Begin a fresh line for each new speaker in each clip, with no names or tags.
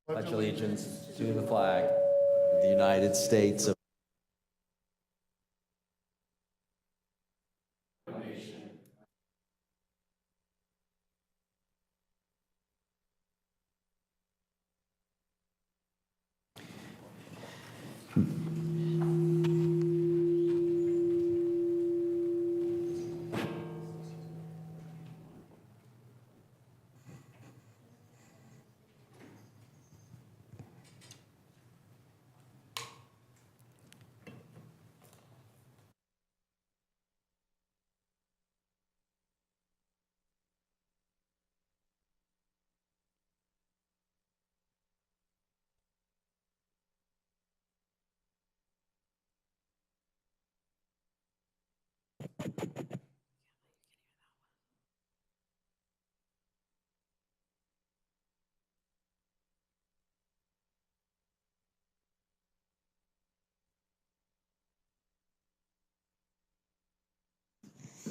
Pledge allegiance to the flag of the United States of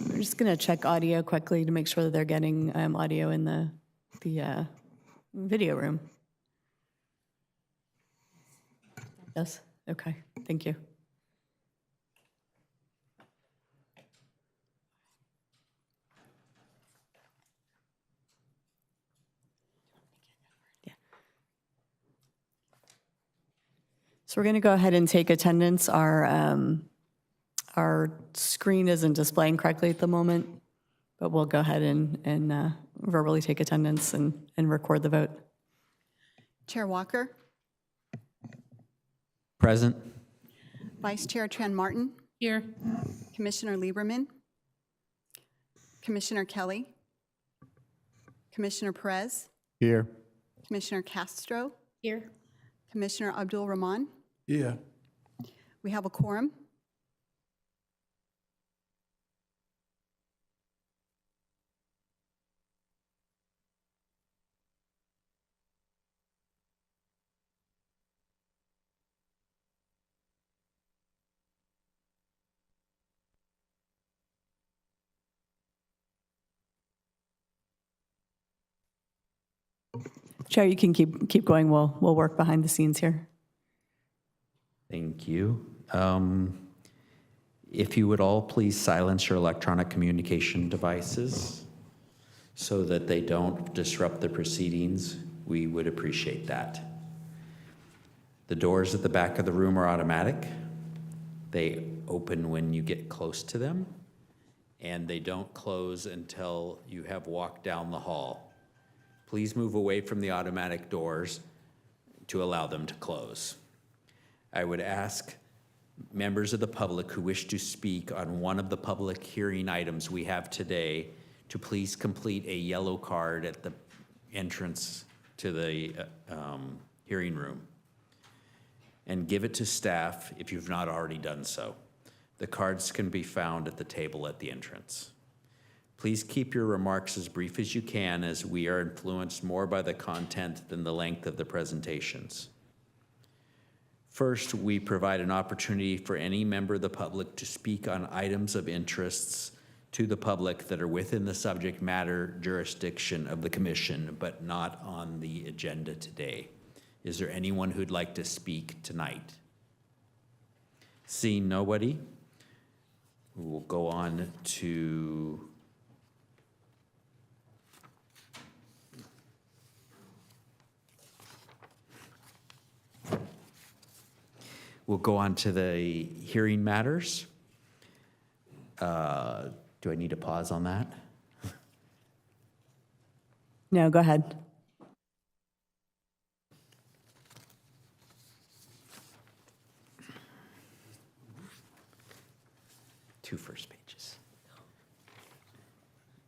We're just going to check audio quickly to make sure that they're getting audio in the video room. Yes? Okay, thank you. Yeah. So we're going to go ahead and take attendance. Our screen isn't displaying correctly at the moment, but we'll go ahead and verbally take attendance and record the vote.
Chair Walker,
present.
Vice Chair Tran Martin,
Here.
Commissioner Lieberman, Commissioner Kelly, Commissioner Perez,
Here.
Commissioner Castro,
Here.
Commissioner Abdul Rahman.
Yeah.
We have a quorum.
Chair, you can keep going. We'll work behind the scenes here.
Thank you. If you would all please silence your electronic communication devices so that they don't disrupt the proceedings, we would appreciate that. The doors at the back of the room are automatic. They open when you get close to them, and they don't close until you have walked down the hall. Please move away from the automatic doors to allow them to close. I would ask members of the public who wish to speak on one of the public hearing items we have today to please complete a yellow card at the entrance to the hearing room and give it to staff if you've not already done so. The cards can be found at the table at the entrance. Please keep your remarks as brief as you can, as we are influenced more by the content than the length of the presentations. First, we provide an opportunity for any member of the public to speak on items of interests to the public that are within the subject matter jurisdiction of the commission, but not on the agenda today. Is there anyone who'd like to speak tonight? Seeing nobody, we will go on to the hearing matters. Do I need to pause on that?
No, go ahead.
Two first pages.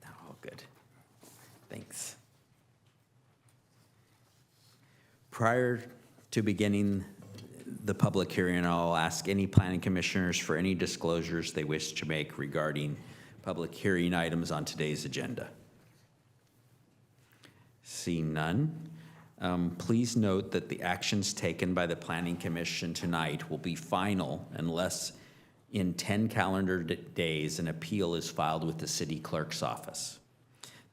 Oh, good. Thanks. Prior to beginning the public hearing, I'll ask any planning commissioners for any disclosures they wish to make regarding public hearing items on today's agenda. Seeing none, please note that the actions taken by the Planning Commission tonight will be final unless in 10 calendar days an appeal is filed with the city clerk's office.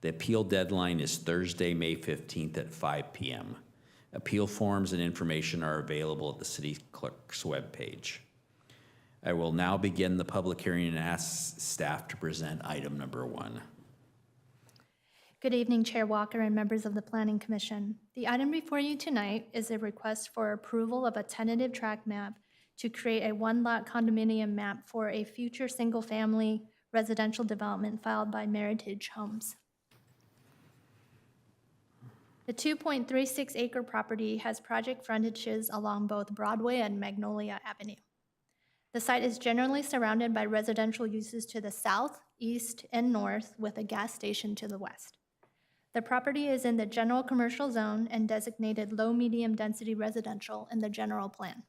The appeal deadline is Thursday, May 15th at 5 p.m. Appeal forms and information are available at the city clerk's webpage. I will now begin the public hearing and ask staff to present item number 1.
Good evening, Chair Walker and members of the Planning Commission. The item before you tonight is a request for approval of a tentative tract map to create a one-lot condominium map for a future single-family residential development filed by Meritage Homes. The 2.36-acre property has project frontages along both Broadway and Magnolia Avenue. The site is generally surrounded by residential uses to the south, east, and north, with a gas station to the west. The property is in the general commercial zone and designated low-medium density residential in the general plan.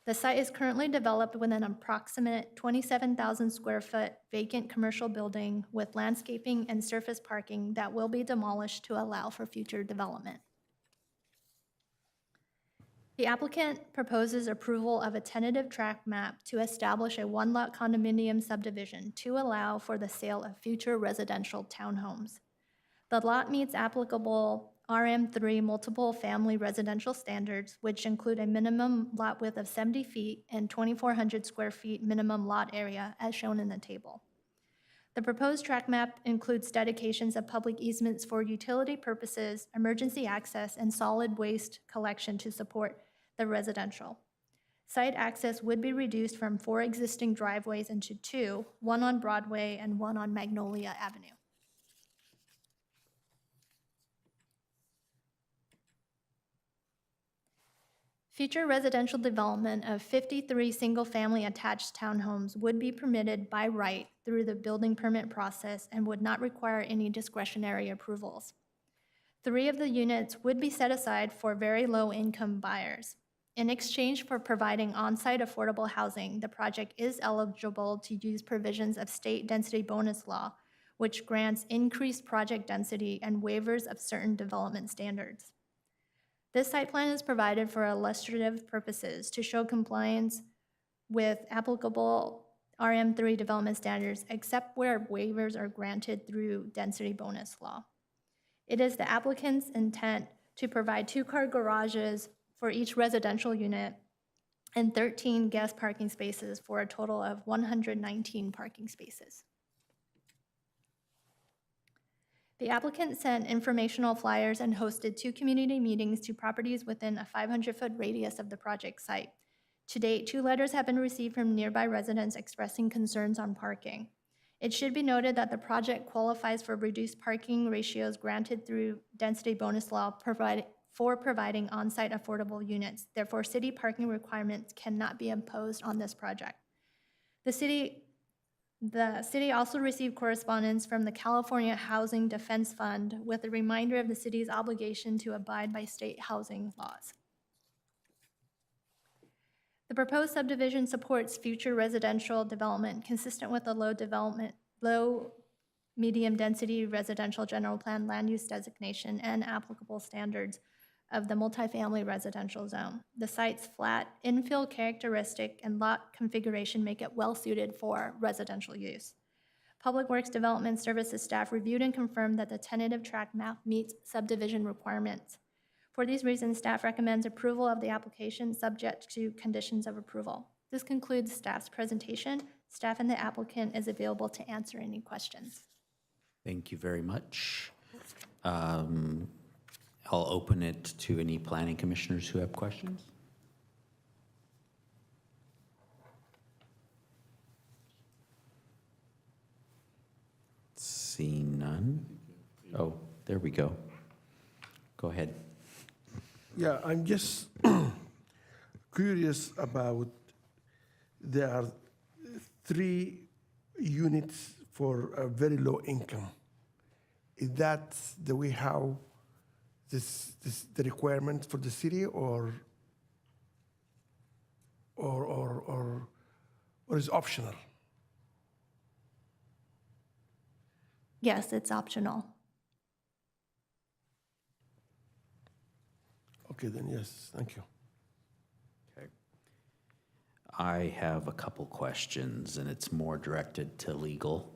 The site is currently developed with an approximate 27,000 square foot vacant commercial building with landscaping and surface parking that will be demolished to allow for future development. The applicant proposes approval of a tentative tract map to establish a one-lot condominium subdivision to allow for the sale of future residential townhomes. The lot meets applicable RM3 multiple family residential standards, which include a minimum lot width of 70 feet and 2,400 square feet minimum lot area, as shown in the table. The proposed tract map includes dedications of public easements for utility purposes, emergency access, and solid waste collection to support the residential. Site access would be reduced from 4 existing driveways into 2, one on Broadway and one on Magnolia Avenue. Future residential development of 53 single-family attached townhomes would be permitted by right through the building permit process and would not require any discretionary approvals. 3 of the units would be set aside for very low-income buyers. In exchange for providing on-site affordable housing, the project is eligible to use provisions of state density bonus law, which grants increased project density and waivers of certain development standards. This site plan is provided for illustrative purposes to show compliance with applicable RM3 development standards, except where waivers are granted through density bonus law. It is the applicant's intent to provide 2-car garages for each residential unit and 13 guest parking spaces for a total of 119 parking spaces. The applicant sent informational flyers and hosted 2 community meetings to properties within a 500-foot radius of the project site. To date, 2 letters have been received from nearby residents expressing concerns on parking. It should be noted that the project qualifies for reduced parking ratios granted through density bonus law for providing on-site affordable units. Therefore, city parking requirements cannot be imposed on this project. The city also received correspondence from the California Housing Defense Fund with a reminder of the city's obligation to abide by state housing laws. The proposed subdivision supports future residential development consistent with the low medium density residential general plan land use designation and applicable standards of the multifamily residential zone. The site's flat infill characteristic and lot configuration make it well suited for residential use. Public Works Development Services staff reviewed and confirmed that the tentative tract map meets subdivision requirements. For these reasons, staff recommends approval of the application subject to conditions of approval. This concludes staff's presentation. Staff and the applicant is available to answer any questions.
Thank you very much. I'll open it to any planning commissioners who have questions. Seeing none. Oh, there we go. Go ahead.
Yeah, I'm just curious about, there are 3 units for a very low income. Is that the way how the requirement for the city, or is optional?
Yes, it's optional.
Okay, then yes, thank you.
Okay. I have a couple questions, and it's more directed to legal.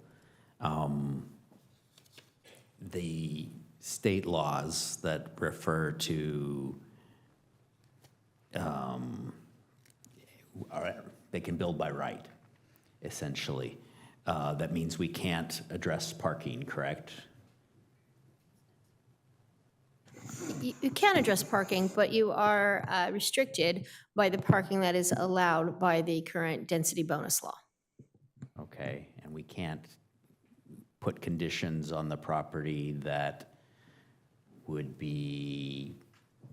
The state laws that refer to, they can build by right, essentially. That means we can't address parking, correct?
You can address parking, but you are restricted by the parking that is allowed by the current density bonus law.
Okay, and we can't put conditions on the property that would be,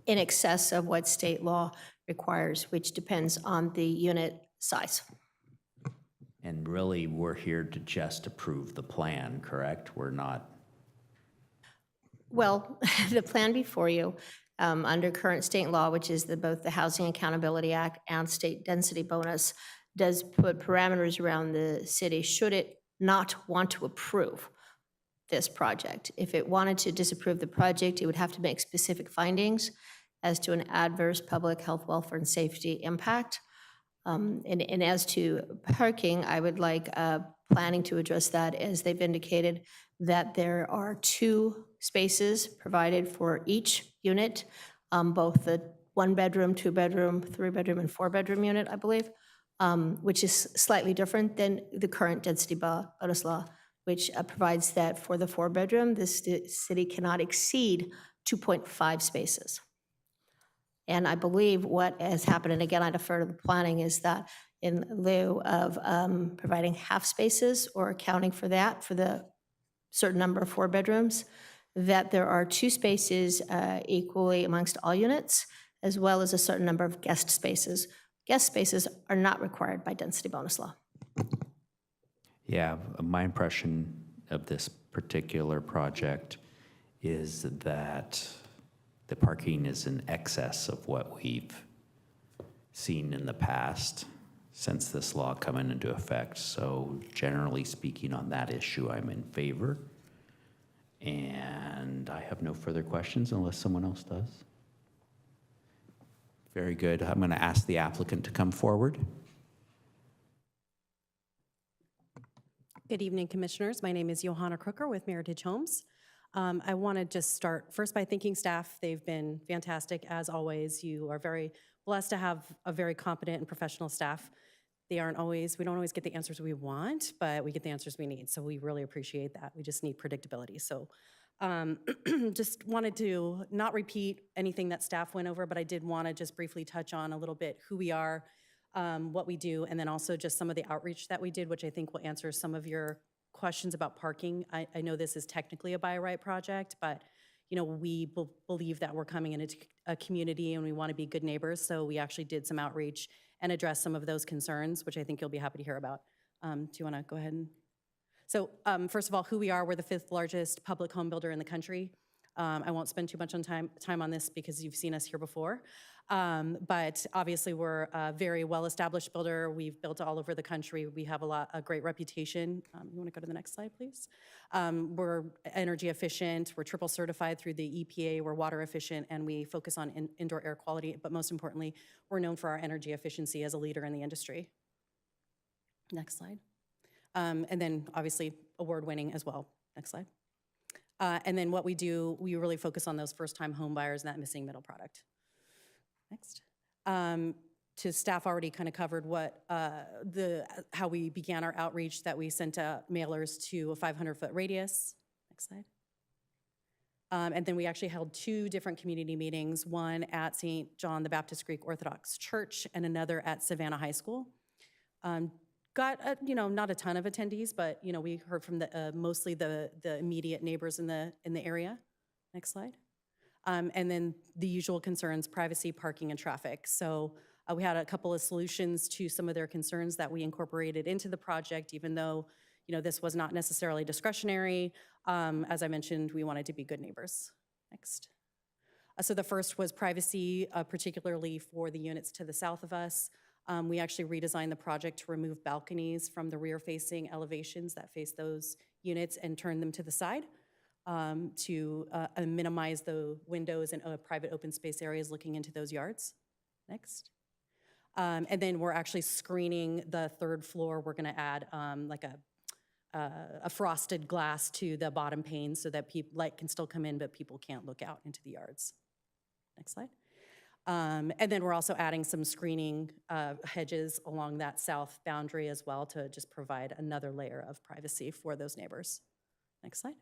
In excess of what state law requires, which depends on the unit size.
and really, we're here to just approve the plan, correct? We're not,
Well, the plan before you, under current state law, which is both the Housing Accountability Act and state density bonus, does put parameters around the city should it not want to approve this project. If it wanted to disapprove the project, it would have to make specific findings as to an adverse public health, welfare, and safety impact. And as to parking, I would like planning to address that, as they've indicated that there are 2 spaces provided for each unit, both the 1-bedroom, 2-bedroom, 3-bedroom, and 4-bedroom unit, I believe, which is slightly different than the current density bonus law, which provides that for the 4-bedroom, the city cannot exceed 2.5 spaces. And I believe what has happened, and again, I defer to the planning, is that in lieu of providing half spaces or accounting for that for the certain number of 4 bedrooms, that there are 2 spaces equally amongst all units, as well as a certain number of guest spaces. Guest spaces are not required by density bonus law.
yeah, my impression of this particular project is that the parking is in excess of what we've seen in the past since this law coming into effect. So generally speaking on that issue, I'm in favor. And I have no further questions unless someone else does. Very good. I'm going to ask the applicant to come forward.
Good evening, Commissioners. My name is Johanna Crooker with Meritage Homes. I want to just start first by thanking staff. They've been fantastic, as always. You are very blessed to have a very competent and professional staff. We don't always get the answers we want, but we get the answers we need. So we really appreciate that. We just need predictability. So just wanted to not repeat anything that staff went over, but I did want to just briefly touch on a little bit who we are, what we do, and then also just some of the outreach that we did, which I think will answer some of your questions about parking. I know this is technically a by right project, but we believe that we're coming into a community and we want to be good neighbors. So we actually did some outreach and address some of those concerns, which I think you'll be happy to hear about. Do you want to go ahead and? So first of all, who we are, we're the 5th largest public home builder in the country. I won't spend too much time on this because you've seen us here before. But obviously we're a very well-established builder. We've built all over the country. We have a great reputation. You want to go to the next slide, please? We're energy efficient. We're triple certified through the EPA. We're water efficient, and we focus on indoor air quality. But most importantly, we're known for our energy efficiency as a leader in the industry. Next slide. And then obviously award-winning as well. Next slide. And then what we do, we really focus on those first-time home buyers and that missing middle product. Next. To staff already kind of covered what how we began our outreach, that we sent mailers to a 500-foot radius. Next slide. And then we actually held 2 different community meetings, one at St. John the Baptist Greek Orthodox Church and another at Savannah High School. Got not a ton of attendees, but we heard from mostly the immediate neighbors in the area. Next slide. And then the usual concerns: privacy, parking, and traffic. So we had a couple of solutions to some of their concerns that we incorporated into the project, even though this was not necessarily discretionary. As I mentioned, we wanted to be good neighbors. Next. So the first was privacy, particularly for the units to the south of us. We actually redesigned the project to remove balconies from the rear-facing elevations that face those units and turn them to the side to minimize the windows and private open space areas looking into those yards. Next. And then we're actually screening the 3rd floor. We're going to add like a a frosted glass to the bottom pane so that light can still come in, but people can't look out into the yards. Next slide. And then we're also adding some screening hedges along that south boundary as well to just provide another layer of privacy for those neighbors. Next slide.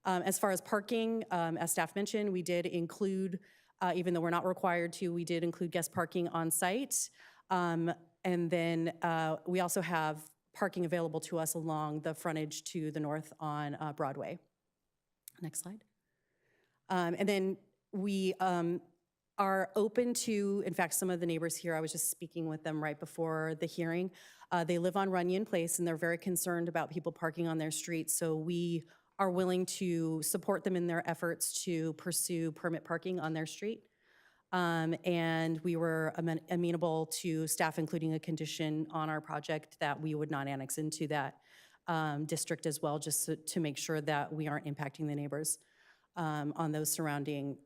As far as parking, as staff mentioned, we did include, even though we're not required to, we did include guest parking on site. And then we also have parking available to us along the frontage to the north on Broadway. Next slide. And then we are open to, in fact, some of the neighbors here, I was just speaking with them right before the hearing. They live on Runyon Place and they're very concerned about people parking on their street. So we are willing to support them in their efforts to pursue permit parking on their street. And we were amenable to staff including a condition on our project that we would not annex into that district as well, just to make sure that we aren't impacting the neighbors on those surrounding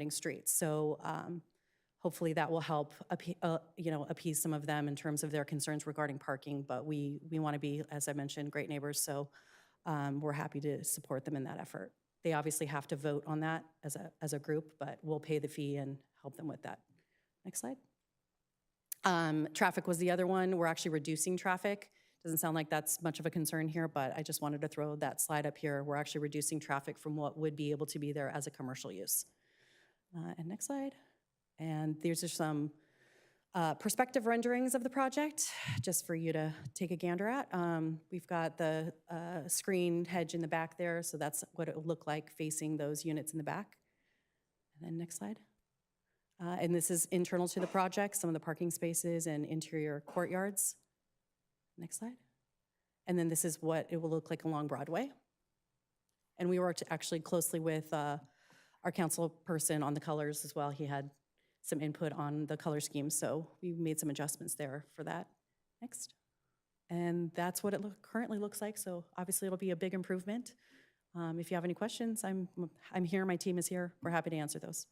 streets. So hopefully that will help appease some of them in terms of their concerns regarding parking. But we want to be, as I mentioned, great neighbors. So we're happy to support them in that effort. They obviously have to vote on that as a group, but we'll pay the fee and help them with that. Next slide. Traffic was the other one. We're actually reducing traffic. Doesn't sound like that's much of a concern here, but I just wanted to throw that slide up here. We're actually reducing traffic from what would be able to be there as a commercial use. And next slide. And these are some perspective renderings of the project, just for you to take a gander at. We've got the screen hedge in the back there, so that's what it would look like facing those units in the back. And then next slide. And this is internal to the project, some of the parking spaces and interior courtyards. Next slide. And then this is what it will look like along Broadway. And we worked actually closely with our council person on the colors as well. He had some input on the color scheme, so we made some adjustments there for that. Next. And that's what it currently looks like, so obviously it'll be a big improvement. If you have any questions, I'm here, my team is here. We're happy to answer those.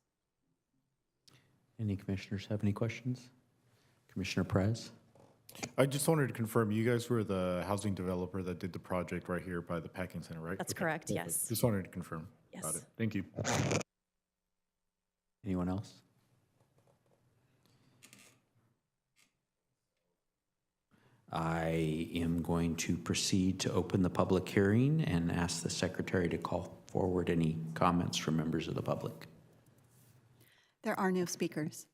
Any commissioners have any questions? Commissioner Perez?
I just wanted to confirm, you guys were the housing developer that did the project right here by the packing center, right?
That's
Okay,
correct,
perfect.
yes.
Just wanted to confirm.
Yes.
Got it. Thank you.
Anyone else? I am going to proceed to open the public hearing and ask the secretary to call forward any comments from members of the public.
There are no speakers.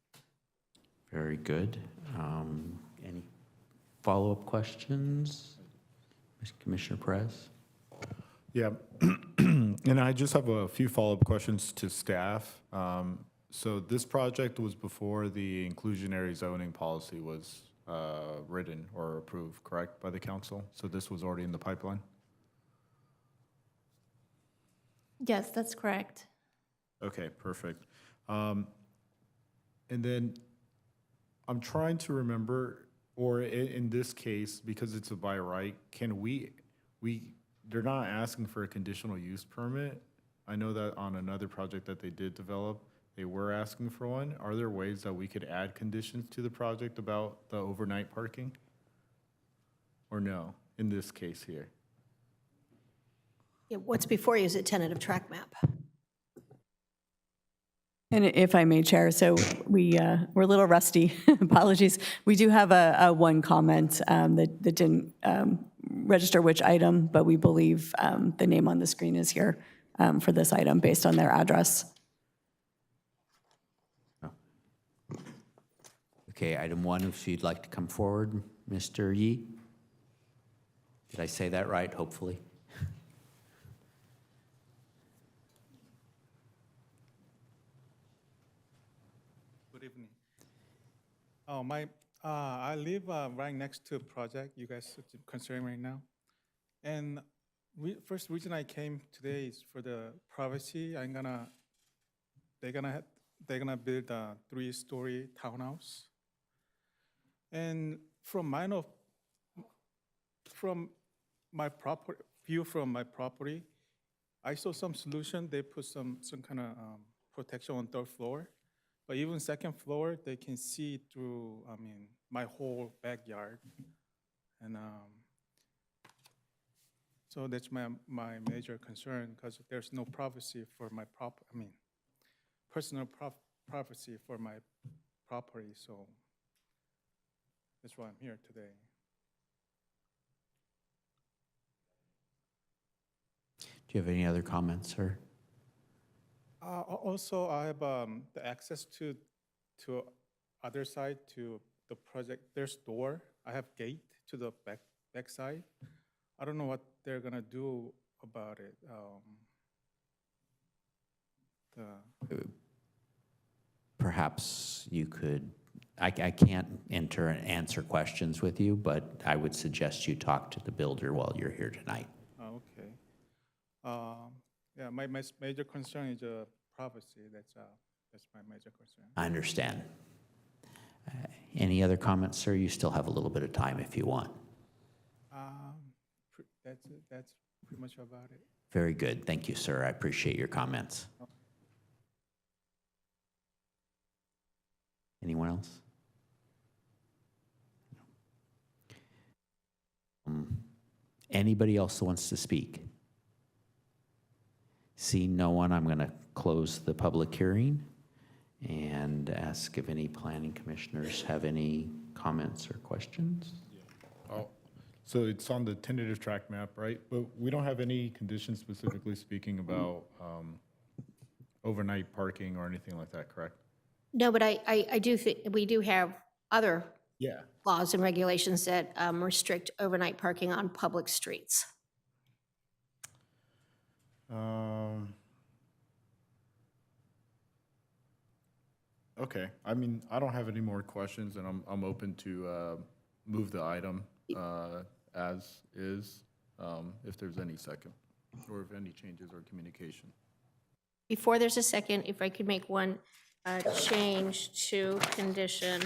Very good. Any follow-up questions? Commissioner Perez?
Yeah, and I just have a few follow-up questions to staff. So this project was before the inclusionary zoning policy was written or approved, correct, by the council? So this was already in the pipeline?
Yes, that's correct.
Okay, perfect. And then I'm trying to remember, or in this case, because it's a by right, can they're not asking for a conditional use permit. I know that on another project that they did develop, they were asking for one. Are there ways that we could add conditions to the project about the overnight parking? Or no, in this case here?
Yeah, what's before you is a tentative track map.
And if I may, Chair, so we're a little rusty, apologies. We do have a one comment that didn't register which item, but we believe the name on the screen is here for this item based on their address.
Okay, item 1, if you'd like to come forward, Mr. Yee. Did I say that right, hopefully?
Good evening. I live right next to a project you guys are considering right now. And first reason I came today is for the privacy. They're gonna build a 3-story townhouse. And from my property, I saw some solution. They put some kind of protection on 3rd floor. But even 2nd floor, they can see through, my whole backyard. And So that's my major concern, because there's no privacy for my personal privacy for my property, so that's why I'm here today.
Do you have any other comments, sir?
Also, I have the access to other side to the project. There's door. I have gate to the back side. I don't know what they're gonna do about it.
Perhaps you could, I can't enter and answer questions with you, but I would suggest you talk to the builder while you're here tonight.
Okay. Yeah, my major concern is privacy. That's my major concern.
I understand. Any other comments, sir? You still have a little bit of time if you want.
That's it. That's pretty much about it.
Very good. Thank you, sir. I appreciate your comments. Anyone else? Anybody else that wants to speak? Seeing no one, I'm going to close the public hearing and ask if any planning commissioners have any comments or questions.
Oh, so it's on the tentative track map, right? But we don't have any conditions specifically speaking about overnight parking or anything like that, correct?
No, but I do think, we do have other
Yeah.
laws and regulations that restrict overnight parking on public streets.
Okay, I mean, I don't have any more questions, and I'm open to move the item as is, if there's any second, or if any changes or communication.
Before there's a second, if I could make one change to condition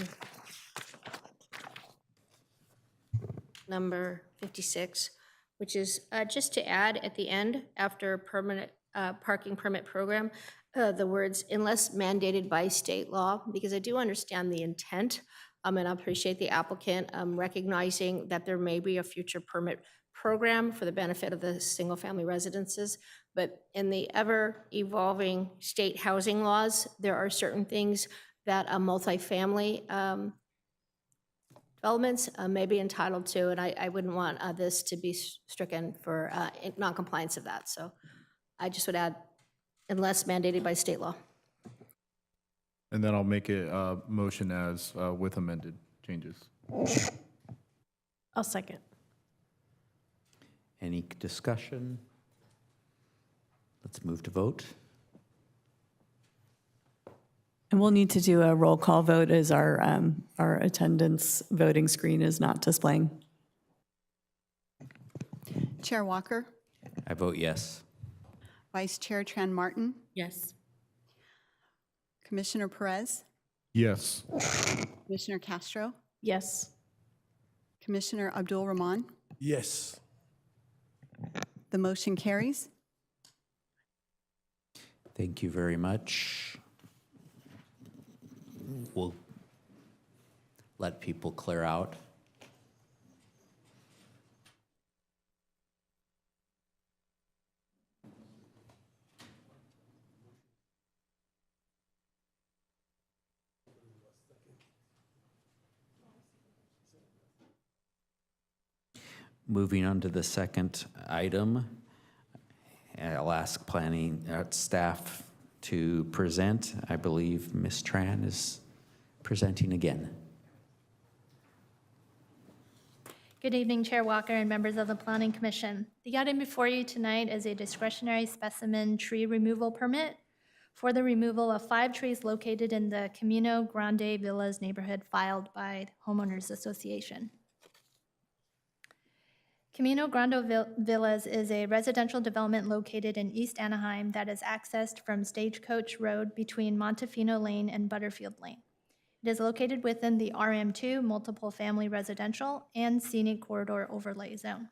number 56, which is just to add at the end, after permanent parking permit program, the words "unless mandated by state law," because I do understand the intent, and I appreciate the applicant recognizing that there may be a future permit program for the benefit of the single-family residences, but in the ever-evolving state housing laws, there are certain things that a multifamily developments may be entitled to, and I wouldn't want this to be stricken for non-compliance of that. So I just would add, unless mandated by state law.
And then I'll make a motion as with amended changes.
I'll second.
Any discussion? Let's move to vote.
And we'll need to do a roll call vote as our attendance voting screen is not displaying.
Chair Walker,
I vote yes.
Vice Chair Tran Martin,
Yes.
Commissioner Perez,
Yes.
Commissioner Castro,
Yes.
Commissioner Abdul Rahman.
Yes.
The motion carries.
Thank you very much. We'll let people clear out. Moving on to the second item, I'll ask planning staff to present. I believe Ms. Tran is presenting again.
Good evening, Chair Walker and members of the Planning Commission. The item before you tonight is a discretionary specimen tree removal permit for the removal of 5 trees located in the Camino Grande Villas neighborhood filed by Homeowners Association. Camino Grande Villas is a residential development located in East Anaheim that is accessed from Stagecoach Road between Montefino Lane and Butterfield Lane. It is located within the RM2 multiple family residential and scenic corridor overlay zone.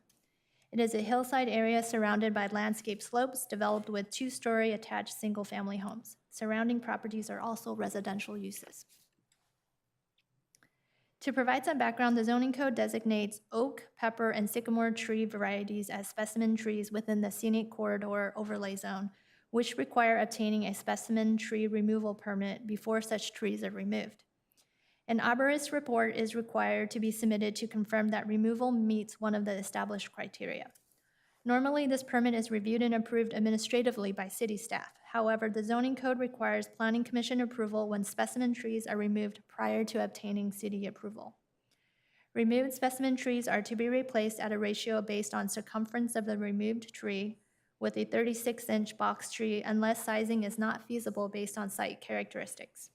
It is a hillside area surrounded by landscape slopes developed with 2-story attached single-family homes. Surrounding properties are also residential uses. To provide some background, the zoning code designates oak, pepper, and sycamore tree varieties as specimen trees within the scenic corridor overlay zone, which require obtaining a specimen tree removal permit before such trees are removed. An arborist report is required to be submitted to confirm that removal meets one of the established criteria. Normally, this permit is reviewed and approved administratively by city staff. However, the zoning code requires planning commission approval when specimen trees are removed prior to obtaining city approval. Removed specimen trees are to be replaced at a ratio based on circumference of the removed tree with a 36-inch box tree unless sizing is not feasible based on site characteristics.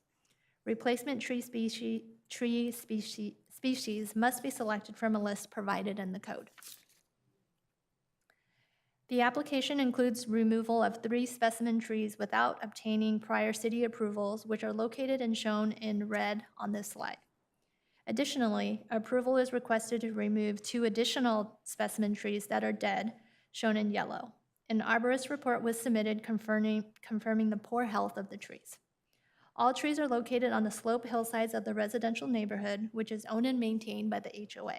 Replacement tree species must be selected from a list provided in the code. The application includes removal of 3 specimen trees without obtaining prior city approvals, which are located and shown in red on this slide. Additionally, approval is requested to remove 2 additional specimen trees that are dead, shown in yellow. An arborist report was submitted confirming the poor health of the trees. All trees are located on the slope hillsides of the residential neighborhood, which is owned and maintained by the HOA.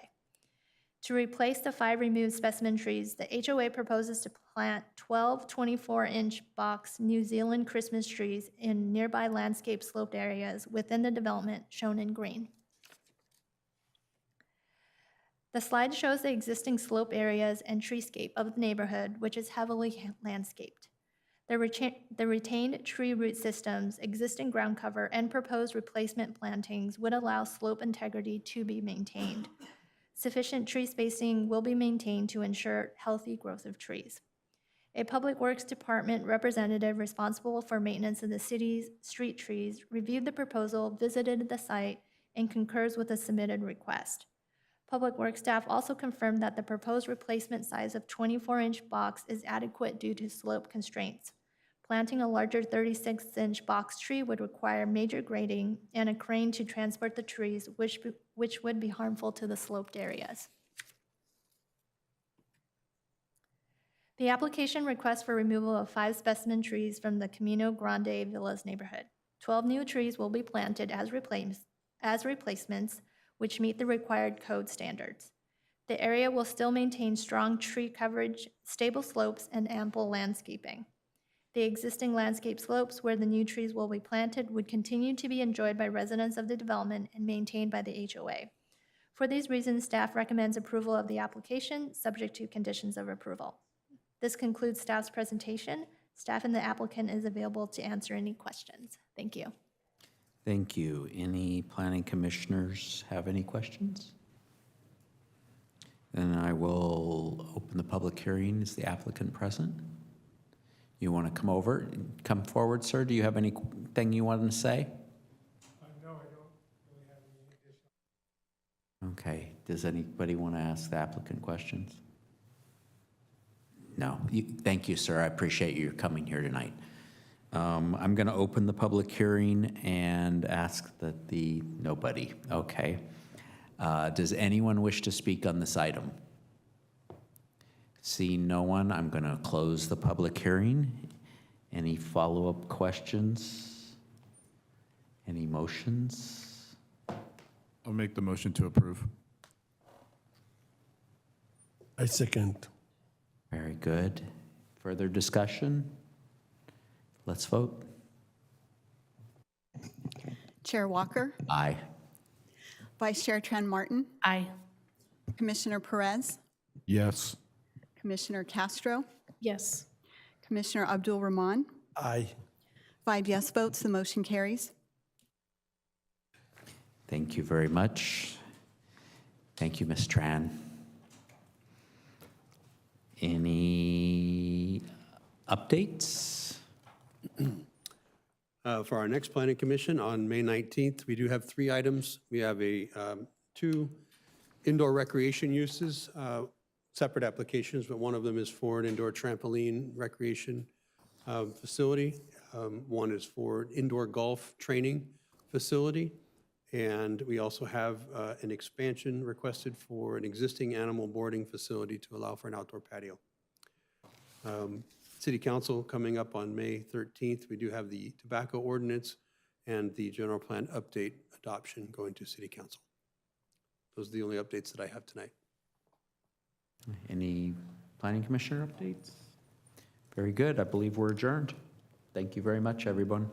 To replace the 5 removed specimen trees, the HOA proposes to plant 12 24-inch box New Zealand Christmas trees in nearby landscape sloped areas within the development, shown in green. The slide shows the existing slope areas and treescape of the neighborhood, which is heavily landscaped. The retained tree root systems, existing ground cover, and proposed replacement plantings would allow slope integrity to be maintained. Sufficient tree spacing will be maintained to ensure healthy growth of trees. A Public Works Department representative responsible for maintenance of the city's street trees reviewed the proposal, visited the site, and concurs with the submitted request. Public Works staff also confirmed that the proposed replacement size of 24-inch box is adequate due to slope constraints. Planting a larger 36-inch box tree would require major grading and a crane to transport the trees, which would be harmful to the sloped areas. The application requests for removal of 5 specimen trees from the Camino Grande Villas neighborhood. 12 new trees will be planted as replacements, which meet the required code standards. The area will still maintain strong tree coverage, stable slopes, and ample landscaping. The existing landscape slopes where the new trees will be planted would continue to be enjoyed by residents of the development and maintained by the HOA. For these reasons, staff recommends approval of the application, subject to conditions of approval. This concludes staff's presentation. Staff and the applicant is available to answer any questions. Thank you.
Thank you. Any planning commissioners have any questions? Then I will open the public hearing. Is the applicant present? You want to come forward, sir? Do you have anything you want to say?
No, I don't really have any additional.
Okay. Does anybody want to ask the applicant questions? No. Thank you, sir. I appreciate you coming here tonight. I'm going to open the public hearing and ask that nobody. Okay. Does anyone wish to speak on this item? Seeing no one, I'm going to close the public hearing. Any follow-up questions? Any motions?
I'll make the motion to approve.
I second.
Very good. Further discussion? Let's vote.
Chair Walker,
Aye.
Vice Chair Tran Martin,
Aye.
Commissioner Perez,
Yes.
Commissioner Castro,
Yes.
Commissioner Abdul Rahman.
Aye.
5 yes votes, the motion carries.
Thank you very much. Thank you, Ms. Tran. Any updates?
For our next planning commission on May 19th, we do have 3 items. We have 2 indoor recreation uses, separate applications, but one of them is for an indoor trampoline recreation facility. One is for indoor golf training facility. And we also have an expansion requested for an existing animal boarding facility to allow for an outdoor patio. City Council coming up on May 13th. We do have the tobacco ordinance and the general plan update adoption going to City Council. those are the only updates that I have tonight.
Any planning commissioner updates? Very good. I believe we're adjourned. Thank you very much, everyone.